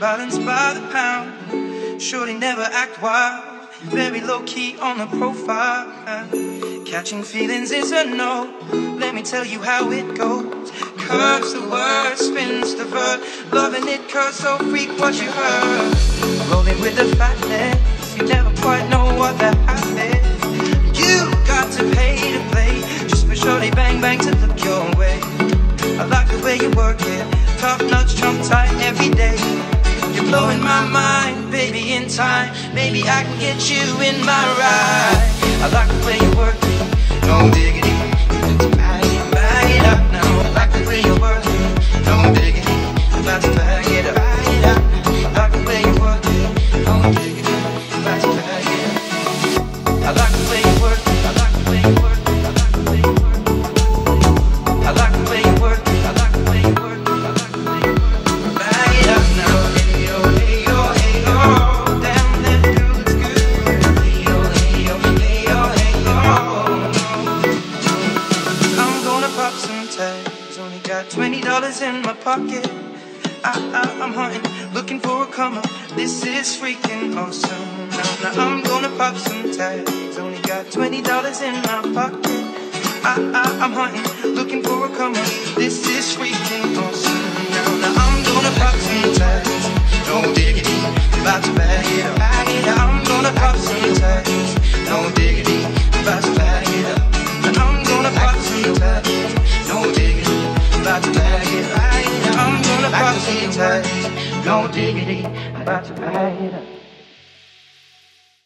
balance by the pound. Shorty never act wild, very low key on the profile. Catching feelings is a no, let me tell you how it goes. Curves the word, spins the verb, loving it cause so freak what you heard. Rolling with the fatness, you never quite know what that happens. You got to pay to play, just for sure they bang bang to look your way. I like the way you work it, top notch, trump tight every day. You're blowing my mind, baby, in time, maybe I can get you in my ride. I like the way you work it, no diggity, let's bag it up now. I like the way you work it, no diggity, about to bag it up, I like the way you work it, no diggity, about to bag it up. I like the way you work it, I like the way you work it, I like the way you work it, I like the way you work it, I like the way you work it, I like the way you work it. Bag it up now, hey yo, hey yo, hey yo, damn that girl looks good. Hey yo, hey yo, hey yo, hey yo. I'm gonna pop some tags, only got $20 in my pocket. I'm hunting, looking for a come up. This is freaking awesome. Now I'm gonna pop some tags. Only got $20 in my pocket. I'm hunting, looking for a come up. This is freaking awesome. Now I'm gonna pop some tags. No diggity, about to bag it up. I'm gonna pop some tags. No diggity, about to bag it up. I'm gonna pop some tags. No diggity, about to bag it up. I'm gonna pop some tags. No diggity, about to bag